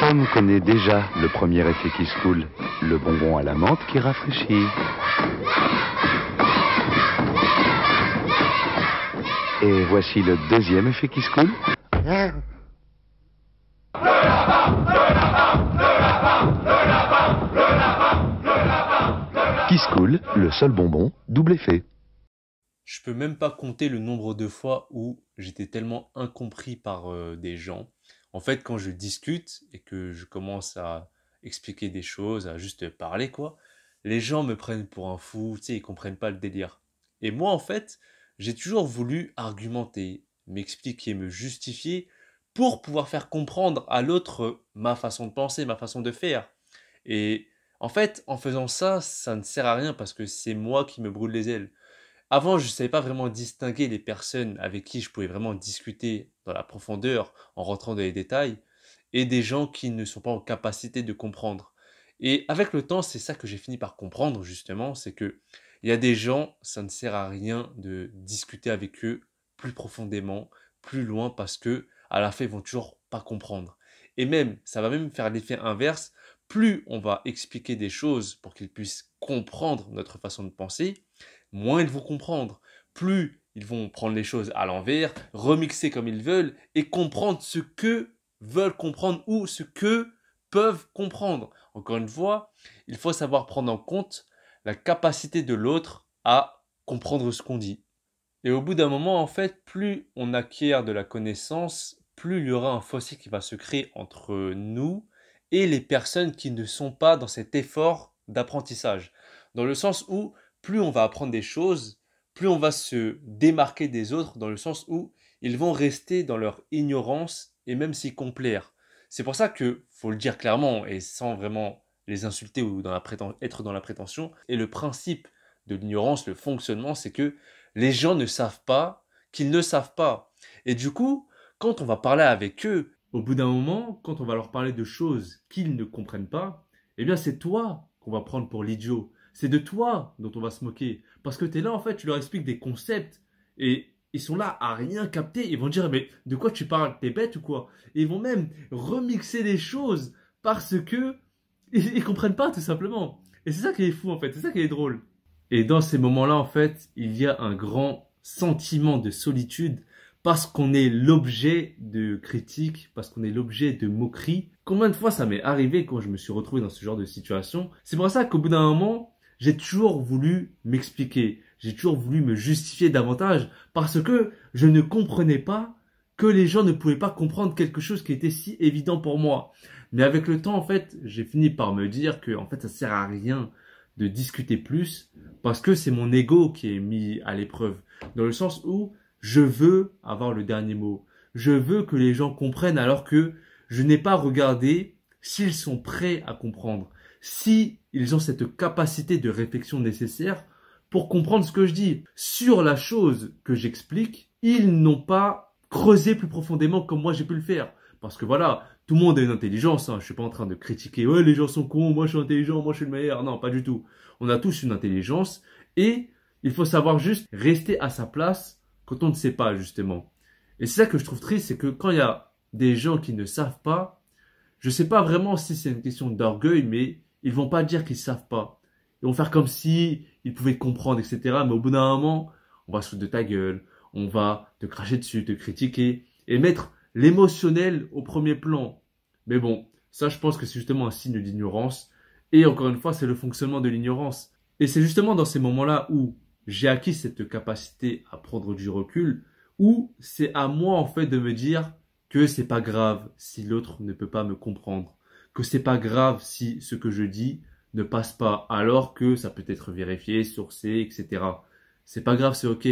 Jérôme connaît déjà le premier effet qui se coule, le bonbon à la menthe qui rafraîchit. Et voici le deuxième effet qui se coule. Qui se coule, le seul bonbon, double effet. Je peux même pas compter le nombre de fois où j'étais tellement incompris par des gens. En fait, quand je discute et que je commence à expliquer des choses, à juste parler, quoi, les gens me prennent pour un fou, tu sais, ils comprennent pas le délire. Et moi, en fait, j'ai toujours voulu argumenter, m'expliquer, me justifier pour pouvoir faire comprendre à l'autre ma façon de penser, ma façon de faire. Et en fait, en faisant ça, ça ne sert à rien parce que c'est moi qui me brûle les ailes. Avant, je ne savais pas vraiment distinguer les personnes avec qui je pouvais vraiment discuter dans la profondeur en rentrant dans les détails et des gens qui ne sont pas en capacité de comprendre. Et avec le temps, c'est ça que j'ai fini par comprendre justement, c'est que il y a des gens, ça ne sert à rien de discuter avec eux plus profondément, plus loin parce que à la fin ils vont toujours pas comprendre. Et même, ça va même faire l'effet inverse, plus on va expliquer des choses pour qu'ils puissent comprendre notre façon de penser, moins ils vont comprendre. Plus ils vont prendre les choses à l'envers, remixer comme ils veulent et comprendre ce que veulent comprendre ou ce que peuvent comprendre. Encore une fois, il faut savoir prendre en compte la capacité de l'autre à comprendre ce qu'on dit. Et au bout d'un moment, en fait, plus on acquiert de la connaissance, plus il y aura un fossé qui va se créer entre nous et les personnes qui ne sont pas dans cet effort d'apprentissage. Dans le sens où plus on va apprendre des choses, plus on va se démarquer des autres, dans le sens où ils vont rester dans leur ignorance et même s'y complaire. C'est pour ça que, faut le dire clairement et sans vraiment les insulter ou être dans la prétention, et le principe de l'ignorance, le fonctionnement, c'est que les gens ne savent pas qu'ils ne savent pas. Et du coup, quand on va parler avec eux, au bout d'un moment, quand on va leur parler de choses qu'ils ne comprennent pas, eh bien c'est toi qu'on va prendre pour l'idiot. C'est de toi dont on va se moquer. Parce que tu es là, en fait, tu leur expliques des concepts et ils sont là à rien capter. Ils vont dire, mais de quoi tu parles? T'es bête ou quoi? Et ils vont même remixer les choses parce que ils comprennent pas tout simplement. Et c'est ça qui est fou en fait, c'est ça qui est drôle. Et dans ces moments-là, en fait, il y a un grand sentiment de solitude parce qu'on est l'objet de critiques, parce qu'on est l'objet de moqueries. Combien de fois ça m'est arrivé quand je me suis retrouvé dans ce genre de situation? C'est pour ça qu'au bout d'un moment, j'ai toujours voulu m'expliquer, j'ai toujours voulu me justifier davantage parce que je ne comprenais pas que les gens ne pouvaient pas comprendre quelque chose qui était si évident pour moi. Mais avec le temps, en fait, j'ai fini par me dire que, en fait, ça sert à rien de discuter plus parce que c'est mon ego qui est mis à l'épreuve. Dans le sens où je veux avoir le dernier mot. Je veux que les gens comprennent alors que je n'ai pas regardé s'ils sont prêts à comprendre. Si ils ont cette capacité de réflexion nécessaire pour comprendre ce que je dis. Sur la chose que j'explique, ils n'ont pas creusé plus profondément comme moi j'ai pu le faire. Parce que voilà, tout le monde a une intelligence, hein. Je suis pas en train de critiquer, ouais, les gens sont cons, moi je suis intelligent, moi je suis le meilleur. Non, pas du tout. On a tous une intelligence et il faut savoir juste rester à sa place quand on ne sait pas, justement. Et c'est ça que je trouve triste, c'est que quand il y a des gens qui ne savent pas, je sais pas vraiment si c'est une question d'orgueil, mais ils vont pas dire qu'ils savent pas. Ils vont faire comme si ils pouvaient comprendre, etc. Mais au bout d'un moment, on va se foutre de ta gueule, on va te cracher dessus, te critiquer et mettre l'émotionnel au premier plan. Mais bon, ça je pense que c'est justement un signe d'ignorance. Et encore une fois, c'est le fonctionnement de l'ignorance. Et c'est justement dans ces moments-là où j'ai acquis cette capacité à prendre du recul, où c'est à moi en fait de me dire que c'est pas grave si l'autre ne peut pas me comprendre, que c'est pas grave si ce que je dis ne passe pas, alors que ça peut être vérifié, sourcé, etc. C'est pas grave, c'est ok.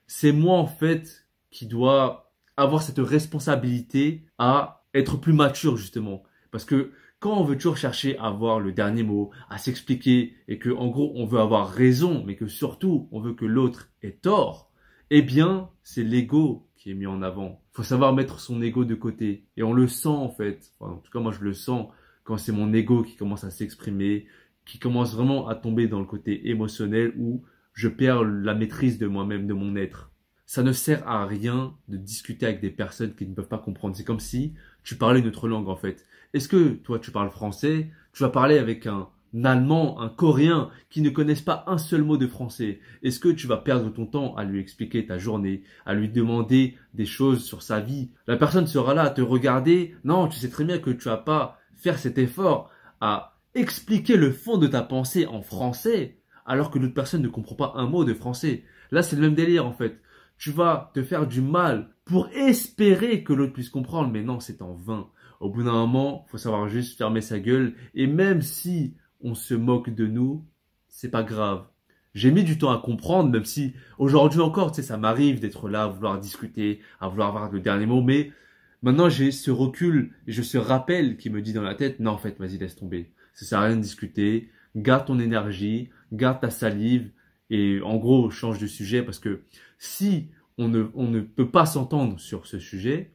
C'est moi en fait qui dois avoir cette responsabilité à être plus mature justement. Parce que quand on veut toujours chercher à avoir le dernier mot, à s'expliquer et que en gros on veut avoir raison, mais que surtout on veut que l'autre ait tort, eh bien c'est l'ego qui est mis en avant. Il faut savoir mettre son ego de côté et on le sent en fait. Enfin, en tout cas moi je le sens quand c'est mon ego qui commence à s'exprimer, qui commence vraiment à tomber dans le côté émotionnel où je perds la maîtrise de moi-même, de mon être. Ça ne sert à rien de discuter avec des personnes qui ne peuvent pas comprendre. C'est comme si tu parlais une autre langue en fait. Est-ce que toi tu parles français, tu vas parler avec un Allemand, un Coréen qui ne connaissent pas un seul mot de français? Est-ce que tu vas perdre ton temps à lui expliquer ta journée, à lui demander des choses sur sa vie? La personne sera là à te regarder. Non, tu sais très bien que tu vas pas faire cet effort à expliquer le fond de ta pensée en français alors que l'autre personne ne comprend pas un mot de français. Là, c'est le même délire en fait. Tu vas te faire du mal pour espérer que l'autre puisse comprendre, mais non, c'est en vain. Au bout d'un moment, faut savoir juste fermer sa gueule, et même si on se moque de nous, c'est pas grave. J'ai mis du temps à comprendre, même si aujourd'hui encore, tu sais, ça m'arrive d'être là, à vouloir discuter, à vouloir avoir le dernier mot, mais maintenant j'ai ce recul, et je ce rappel qui me dit dans la tête, non en fait, vas-y, laisse tomber. Ça sert à rien de discuter, garde ton énergie, garde ta salive, et en gros, change de sujet, parce que si on ne peut pas s'entendre sur ce sujet,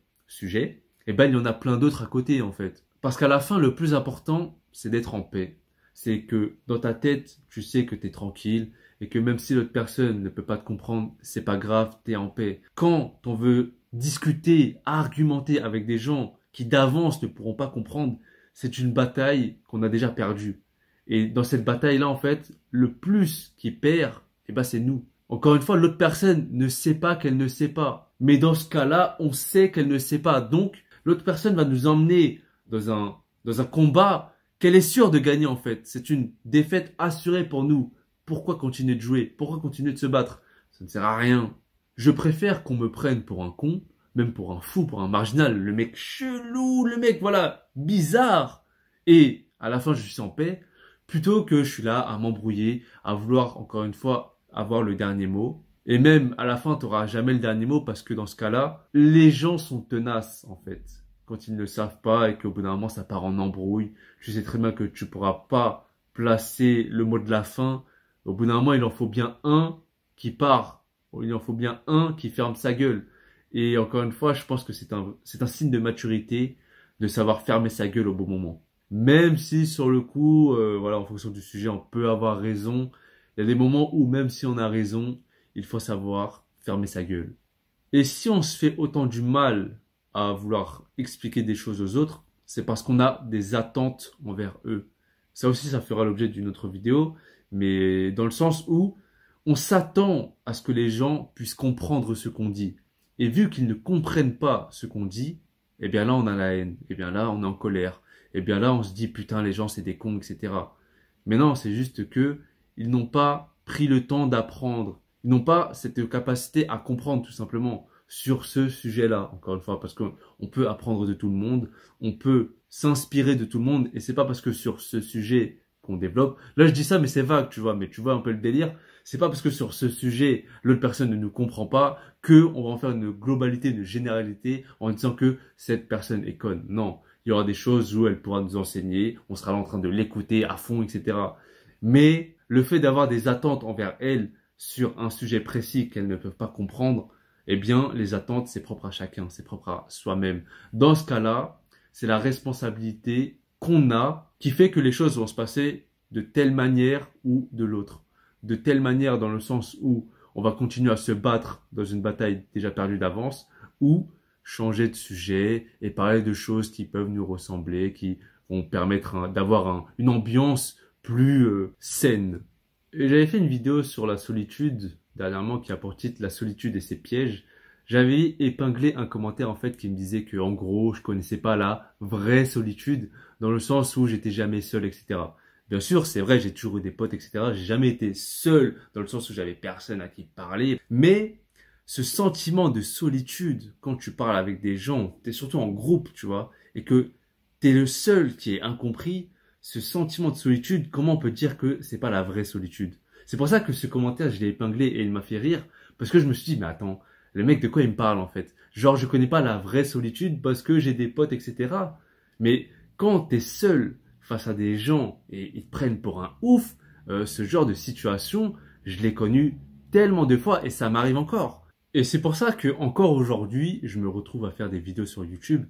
eh ben, il y en a plein d'autres à côté, en fait. Parce qu'à la fin, le plus important, c'est d'être en paix. C'est que dans ta tête, tu sais que tu es tranquille et que même si l'autre personne ne peut pas te comprendre, c'est pas grave, tu es en paix. Quand on veut discuter, argumenter avec des gens qui d'avance ne pourront pas comprendre, c'est une bataille qu'on a déjà perdue. Et dans cette bataille-là, en fait, le plus qui perd, eh ben, c'est nous. Encore une fois, l'autre personne ne sait pas qu'elle ne sait pas. Mais dans ce cas-là, on sait qu'elle ne sait pas. Donc, l'autre personne va nous emmener dans un combat qu'elle est sûre de gagner, en fait. C'est une défaite assurée pour nous. Pourquoi continuer de jouer? Pourquoi continuer de se battre? Ça ne sert à rien. Je préfère qu'on me prenne pour un con, même pour un fou, pour un marginal, le mec chelou, le mec, voilà, bizarre. Et à la fin, je suis en paix, plutôt que je suis là à m'embrouiller, à vouloir, encore une fois, avoir le dernier mot. Et même à la fin, tu n'auras jamais le dernier mot parce que dans ce cas-là, les gens sont tenaces en fait. Quand ils ne le savent pas et qu'au bout d'un moment, ça part en embrouille. Je sais très bien que tu ne pourras pas placer le mot de la fin. Au bout d'un moment, il en faut bien un qui part. Il en faut bien un qui ferme sa gueule. Et encore une fois, je pense que c'est un signe de maturité de savoir fermer sa gueule au bon moment. Même si sur le coup, voilà, en fonction du sujet, on peut avoir raison. Il y a des moments où même si on a raison, il faut savoir fermer sa gueule. Et si on se fait autant du mal à vouloir expliquer des choses aux autres, c'est parce qu'on a des attentes envers eux. Ça aussi, ça fera l'objet d'une autre vidéo, mais dans le sens où on s'attend à ce que les gens puissent comprendre ce qu'on dit. Et vu qu'ils ne comprennent pas ce qu'on dit, eh bien là, on a la haine. Eh bien là, on est en colère. Eh bien là, on se dit, putain, les gens, c'est des cons, etc. Mais non, c'est juste que ils n'ont pas pris le temps d'apprendre. Ils n'ont pas cette capacité à comprendre tout simplement sur ce sujet-là, encore une fois, parce qu'on peut apprendre de tout le monde, on peut s'inspirer de tout le monde, et c'est pas parce que sur ce sujet qu'on développe, là je dis ça mais c'est vague, tu vois, mais tu vois un peu le délire, c'est pas parce que sur ce sujet, l'autre personne ne nous comprend pas, que on va en faire une globalité, une généralité, en disant que cette personne est conne. Non, il y aura des choses où elle pourra nous enseigner, on sera là en train de l'écouter à fond, etc. Mais le fait d'avoir des attentes envers elle sur un sujet précis qu'elles ne peuvent pas comprendre, eh bien, les attentes, c'est propre à chacun, c'est propre à soi-même. Dans ce cas-là, c'est la responsabilité qu'on a qui fait que les choses vont se passer de telle manière ou de l'autre. De telle manière dans le sens où on va continuer à se battre dans une bataille déjà perdue d'avance, ou changer de sujet et parler de choses qui peuvent nous ressembler, qui vont permettre d'avoir une ambiance plus saine. Et j'avais fait une vidéo sur la solitude dernièrement qui a pour titre La solitude et ses pièges. J'avais épinglé un commentaire en fait qui me disait que en gros je connaissais pas la vraie solitude dans le sens où j'étais jamais seul, etc. Bien sûr, c'est vrai, j'ai toujours eu des potes, etc. J'ai jamais été seul dans le sens où j'avais personne à qui parler. Mais ce sentiment de solitude quand tu parles avec des gens, t'es surtout en groupe, tu vois, et que t'es le seul qui est incompris, ce sentiment de solitude, comment on peut dire que c'est pas la vraie solitude? C'est pour ça que ce commentaire, je l'ai épinglé et il m'a fait rire, parce que je me suis dit, mais attends, le mec de quoi il me parle en fait? Genre, je connais pas la vraie solitude parce que j'ai des potes, etc. Mais quand t'es seul face à des gens et ils te prennent pour un ouf, ce genre de situation, je l'ai connu tellement de fois et ça m'arrive encore. Et c'est pour ça que encore aujourd'hui, je me retrouve à faire des vidéos sur YouTube.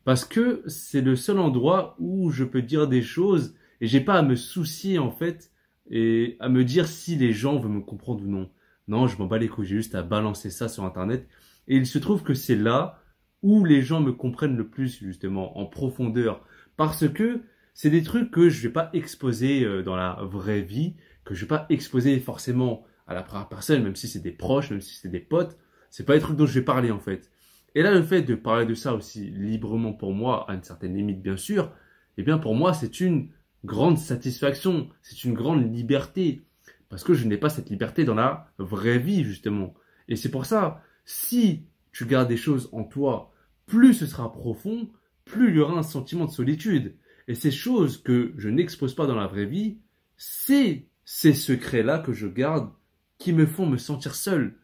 Parce que c'est le seul endroit où je peux dire des choses et j'ai pas à me soucier en fait et à me dire si les gens veulent me comprendre ou non. Non, je m'en bats les couilles, j'ai juste à balancer ça sur Internet. Et il se trouve que c'est là où les gens me comprennent le plus, justement, en profondeur. Parce que c'est des trucs que je vais pas exposer dans la vraie vie, que je vais pas exposer forcément à la première personne, même si c'est des proches, même si c'est des potes. C'est pas des trucs dont je vais parler, en fait. Et là, le fait de parler de ça aussi librement pour moi, à une certaine limite, bien sûr, eh bien, pour moi, c'est une grande satisfaction, c'est une grande liberté. Parce que je n'ai pas cette liberté dans la vraie vie, justement. Et c'est pour ça, si tu gardes des choses en toi, plus ce sera profond, plus il y aura un sentiment de solitude. Et ces choses que je n'expose pas dans la vraie vie, c'est ces secrets-là que je garde qui me font me sentir seul.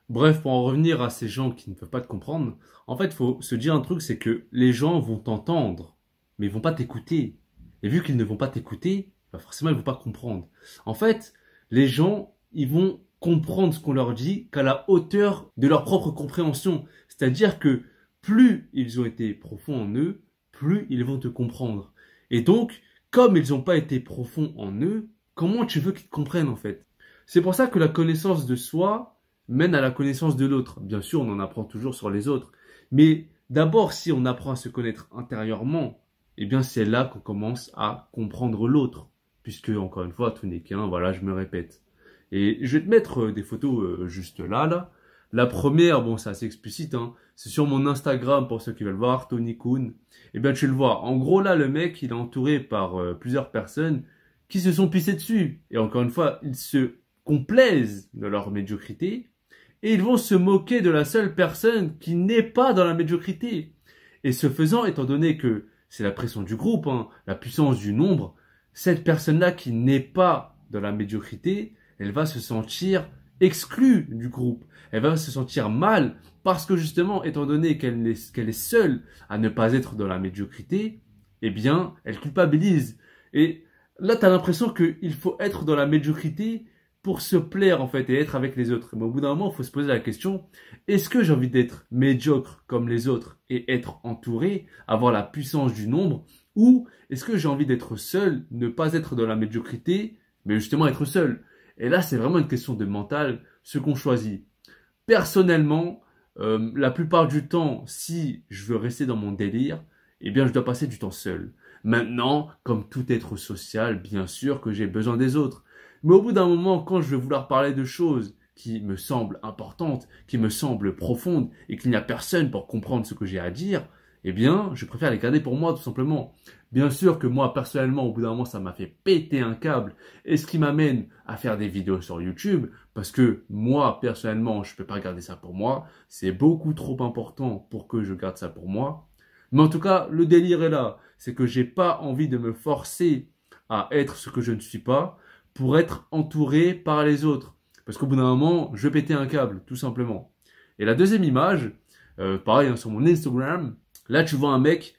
Bref, pour en revenir à ces gens qui ne peuvent pas te comprendre, en fait, il faut se dire un truc, c'est que les gens vont t'entendre, mais ils vont pas t'écouter. Et vu qu'ils ne vont pas t'écouter, bah forcément, ils vont pas comprendre. En fait, les gens, ils vont comprendre ce qu'on leur dit qu'à la hauteur de leur propre compréhension. C'est-à-dire que plus ils ont été profonds en eux, plus ils vont te comprendre. Et donc, comme ils n'ont pas été profonds en eux, comment tu veux qu'ils te comprennent en fait? C'est pour ça que la connaissance de soi mène à la connaissance de l'autre. Bien sûr, on en apprend toujours sur les autres. Mais d'abord, si on apprend à se connaître intérieurement, eh bien c'est là qu'on commence à comprendre l'autre. Puisque, encore une fois, tout n'est qu'un, voilà, je me répète. Et je vais te mettre des photos juste là. La première, bon, c'est assez explicite, hein. C'est sur mon Instagram pour ceux qui veulent voir, Tony Koon. Eh bien, tu le vois. En gros, là, le mec, il est entouré par plusieurs personnes qui se sont pissées dessus. Et encore une fois, ils se complaisent de leur médiocrité. Et ils vont se moquer de la seule personne qui n'est pas dans la médiocrité. Et ce faisant, étant donné que c'est la pression du groupe, hein, la puissance du nombre, cette personne-là qui n'est pas dans la médiocrité, elle va se sentir exclue du groupe. Elle va se sentir mal parce que justement, étant donné qu'elle est seule à ne pas être dans la médiocrité, eh bien, elle culpabilise. Et là, tu as l'impression qu'il faut être dans la médiocrité pour se plaire en fait et être avec les autres. Mais au bout d'un moment, il faut se poser la question, est-ce que j'ai envie d'être médiocre comme les autres et être entouré, avoir la puissance du nombre, ou est-ce que j'ai envie d'être seul, ne pas être dans la médiocrité, mais justement être seul? Et là, c'est vraiment une question de mental, ce qu'on choisit. Personnellement, la plupart du temps, si je veux rester dans mon délire, eh bien, je dois passer du temps seul. Maintenant, comme tout être social, bien sûr que j'ai besoin des autres. Mais au bout d'un moment, quand je vais vouloir parler de choses qui me semblent importantes, qui me semblent profondes, et qu'il n'y a personne pour comprendre ce que j'ai à dire, eh bien, je préfère les garder pour moi, tout simplement. Bien sûr que moi, personnellement, au bout d'un moment, ça m'a fait péter un câble, et ce qui m'amène à faire des vidéos sur YouTube, parce que moi, personnellement, je peux pas garder ça pour moi, c'est beaucoup trop important pour que je garde ça pour moi. Mais en tout cas, le délire est là, c'est que j'ai pas envie de me forcer à être ce que je ne suis pas, pour être entouré par les autres. Parce qu'au bout d'un moment, je vais péter un câble, tout simplement. Et la deuxième image, pareil, hein, sur mon Instagram, là tu vois un mec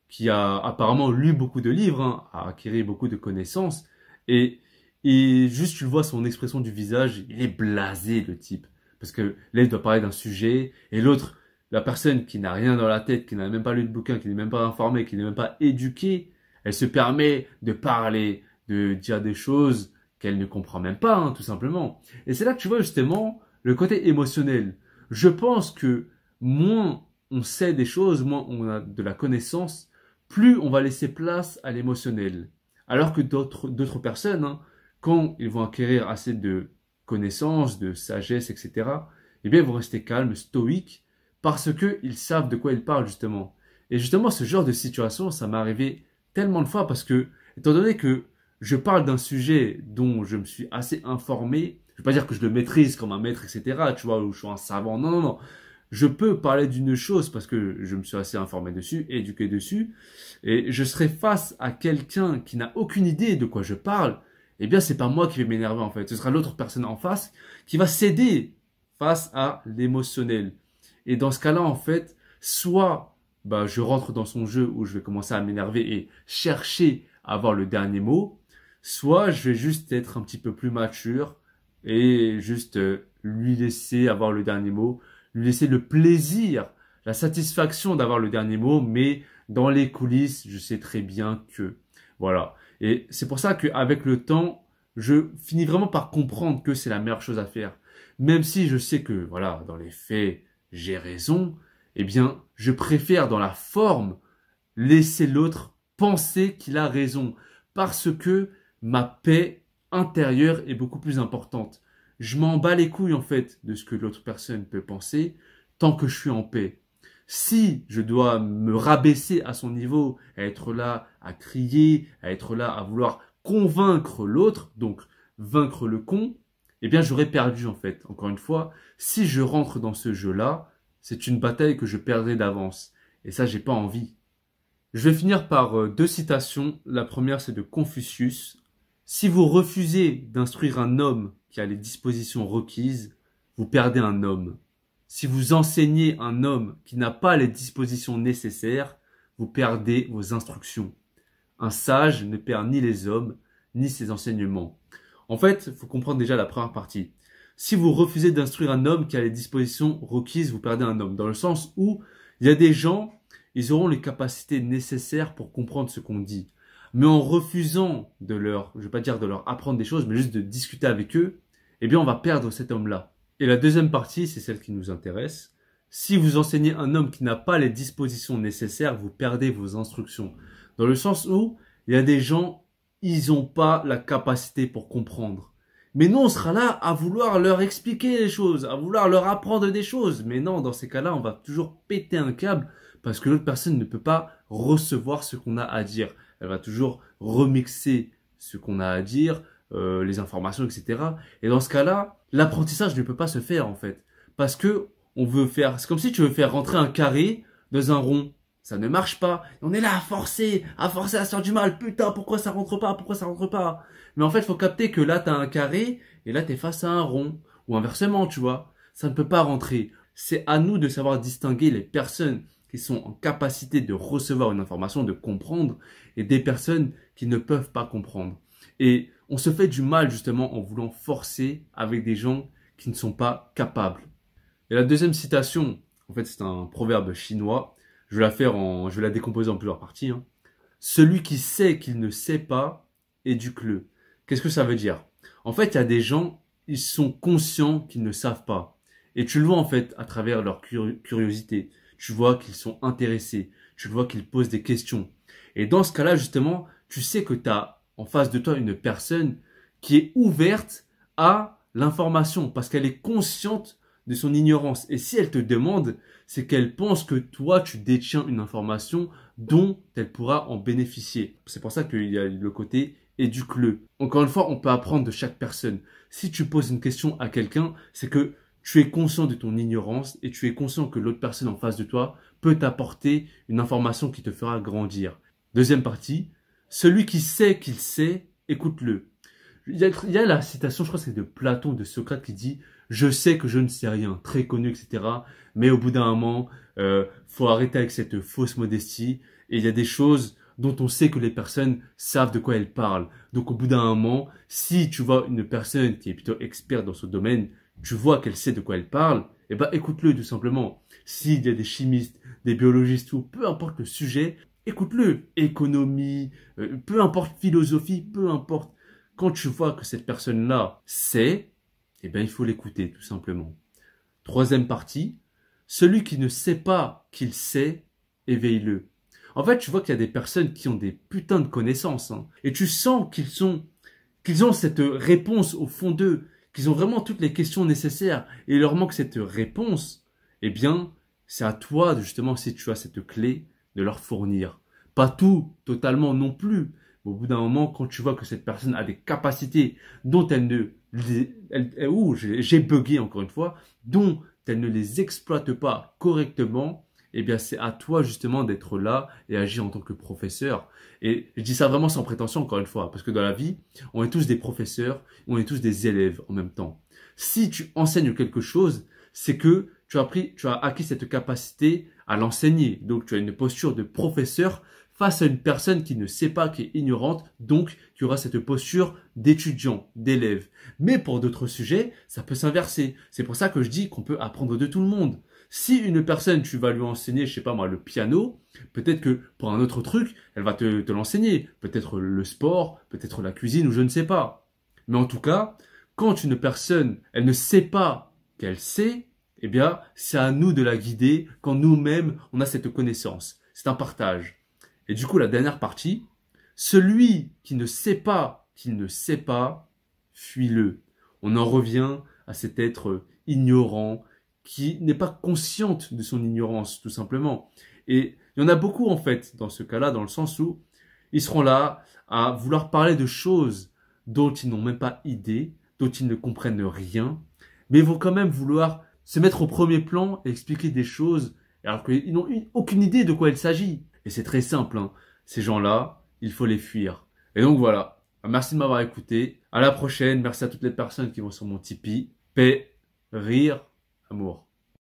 qui a apparemment lu beaucoup de livres, hein, a acquis beaucoup de connaissances, et juste tu le vois son expression du visage, il est blasé le type. Parce que là il doit parler d'un sujet, et l'autre, la personne qui n'a rien dans la tête, qui n'a même pas lu de bouquin, qui n'est même pas informée, qui n'est même pas éduquée, elle se permet de parler, de dire des choses qu'elle ne comprend même pas, hein, tout simplement. Et c'est là que tu vois justement le côté émotionnel. Je pense que moins on sait des choses, moins on a de la connaissance, plus on va laisser place à l'émotionnel. Alors que d'autres personnes, hein, quand ils vont acquérir assez de connaissances, de sagesse, etc., eh bien ils vont rester calmes, stoïques, parce qu'ils savent de quoi ils parlent justement. Et justement, ce genre de situation, ça m'est arrivé tellement de fois parce que, étant donné que je parle d'un sujet dont je me suis assez informé. Je ne veux pas dire que je le maîtrise comme un maître, etc. Tu vois, ou je suis un savant. Non, non, non. Je peux parler d'une chose parce que je me suis assez informé dessus, éduqué dessus. Et je serai face à quelqu'un qui n'a aucune idée de quoi je parle. Eh bien, c'est pas moi qui vais m'énerver, en fait. Ce sera l'autre personne en face qui va céder face à l'émotionnel. Et dans ce cas-là, en fait, soit bah, je rentre dans son jeu où je vais commencer à m'énerver et chercher à avoir le dernier mot, soit je vais juste être un petit peu plus mature et juste lui laisser avoir le dernier mot, lui laisser le plaisir, la satisfaction d'avoir le dernier mot, mais dans les coulisses, je sais très bien que, voilà. Et c'est pour ça qu'avec le temps, je finis vraiment par comprendre que c'est la meilleure chose à faire. même si je sais que, voilà, dans les faits, j'ai raison, eh bien, je préfère dans la forme laisser l'autre penser qu'il a raison parce que ma paix intérieure est beaucoup plus importante. Je m'en bats les couilles en fait de ce que l'autre personne peut penser tant que je suis en paix. Si je dois me rabaisser à son niveau, à être là, à crier, à être là, à vouloir convaincre l'autre, donc vaincre le con, eh bien j'aurais perdu en fait. Encore une fois, si je rentre dans ce jeu-là, c'est une bataille que je perdrai d'avance. Et ça, j'ai pas envie. Je vais finir par deux citations. La première, c'est de Confucius. Si vous refusez d'instruire un homme qui a les dispositions requises, vous perdez un homme. Si vous enseignez un homme qui n'a pas les dispositions nécessaires, vous perdez vos instructions. Un sage ne perd ni les hommes, ni ses enseignements. En fait, il faut comprendre déjà la première partie. Si vous refusez d'instruire un homme qui a les dispositions requises, vous perdez un homme. Dans le sens où il y a des gens, ils auront les capacités nécessaires pour comprendre ce qu'on dit. Mais en refusant de leur, je vais pas dire de leur apprendre des choses, mais juste de discuter avec eux, eh bien on va perdre cet homme-là. Et la deuxième partie, c'est celle qui nous intéresse. Si vous enseignez un homme qui n'a pas les dispositions nécessaires, vous perdez vos instructions. Dans le sens où il y a des gens, ils n'ont pas la capacité pour comprendre. Mais nous, on sera là à vouloir leur expliquer les choses, à vouloir leur apprendre des choses. Mais non, dans ces cas-là, on va toujours péter un câble parce que l'autre personne ne peut pas recevoir ce qu'on a à dire. Elle va toujours remixer ce qu'on a à dire, les informations, etc. Et dans ce cas-là, l'apprentissage ne peut pas se faire en fait. Parce que on veut faire, c'est comme si tu veux faire rentrer un carré dans un rond. Ça ne marche pas. On est là à forcer à se faire du mal. Putain, pourquoi ça rentre pas? Pourquoi ça rentre pas? Mais en fait, il faut capter que là, tu as un carré et là, tu es face à un rond. Ou inversement, tu vois. Ça ne peut pas rentrer. C'est à nous de savoir distinguer les personnes qui sont en capacité de recevoir une information, de comprendre, et des personnes qui ne peuvent pas comprendre. Et on se fait du mal justement en voulant forcer avec des gens qui ne sont pas capables. Et la deuxième citation, en fait, c'est un proverbe chinois. Je vais la décomposer en plusieurs parties. Celui qui sait qu'il ne sait pas, éduque-le. Qu'est-ce que ça veut dire? En fait, il y a des gens, ils sont conscients qu'ils ne savent pas. Et tu le vois en fait à travers leur curiosité. Tu vois qu'ils sont intéressés. Tu vois qu'ils posent des questions. Et dans ce cas-là, justement, tu sais que tu as en face de toi une personne qui est ouverte à l'information parce qu'elle est consciente de son ignorance. Et si elle te demande, c'est qu'elle pense que toi, tu détiens une information dont elle pourra en bénéficier. C'est pour ça qu'il y a le côté éduque-le. Encore une fois, on peut apprendre de chaque personne. Si tu poses une question à quelqu'un, c'est que tu es conscient de ton ignorance et tu es conscient que l'autre personne en face de toi peut t'apporter une information qui te fera grandir. Deuxième partie, celui qui sait qu'il sait, écoute-le. Il y a la citation, je crois que c'est de Platon, de Socrate qui dit « Je sais que je ne sais rien », très connu, etc. Mais au bout d'un moment, faut arrêter avec cette fausse modestie. Et il y a des choses dont on sait que les personnes savent de quoi elles parlent. Donc au bout d'un moment, si tu vois une personne qui est plutôt experte dans ce domaine, tu vois qu'elle sait de quoi elle parle, eh ben écoute-le tout simplement. S'il y a des chimistes, des biologistes ou peu importe le sujet, écoute-le. Économie, peu importe philosophie, peu importe. Quand tu vois que cette personne-là sait, eh ben il faut l'écouter tout simplement. Troisième partie, celui qui ne sait pas qu'il sait, éveille-le. En fait, tu vois qu'il y a des personnes qui ont des putains de connaissances, et tu sens qu'ils ont cette réponse au fond d'eux, qu'ils ont vraiment toutes les questions nécessaires, et il leur manque cette réponse. Eh bien, c'est à toi, justement, si tu as cette clé, de leur fournir. Pas tout, totalement non plus. Au bout d'un moment, quand tu vois que cette personne a des capacités dont j'ai bugué encore une fois, dont elle ne les exploite pas correctement, eh bien c'est à toi justement d'être là et agir en tant que professeur. Et je dis ça vraiment sans prétention encore une fois, parce que dans la vie, on est tous des professeurs, on est tous des élèves en même temps. Si tu enseignes quelque chose, c'est que tu as acquis cette capacité à l'enseigner. Donc tu as une posture de professeur face à une personne qui ne sait pas, qui est ignorante, donc qui aura cette posture d'étudiant, d'élève. Mais pour d'autres sujets, ça peut s'inverser. C'est pour ça que je dis qu'on peut apprendre de tout le monde. Si une personne, tu vas lui enseigner, je sais pas moi, le piano, peut-être que pour un autre truc, elle va te l'enseigner. Peut-être le sport, peut-être la cuisine ou je ne sais pas. Mais en tout cas, quand une personne, elle ne sait pas qu'elle sait, eh bien, c'est à nous de la guider quand nous-mêmes, on a cette connaissance. C'est un partage. Et du coup, la dernière partie, celui qui ne sait pas qu'il ne sait pas, fuis-le. On en revient à cet être ignorant qui n'est pas consciente de son ignorance, tout simplement. Et il y en a beaucoup, en fait, dans ce cas-là, dans le sens où ils seront là à vouloir parler de choses dont ils n'ont même pas idée, dont ils ne comprennent rien, mais ils vont quand même vouloir se mettre au premier plan et expliquer des choses alors qu'ils n'ont aucune idée de quoi il s'agit. Et c'est très simple, hein. Ces gens-là, il faut les fuir. Et donc voilà, merci de m'avoir écouté. À la prochaine, merci à toutes les personnes qui vont sur mon Tipeee. Paix, rire, amour.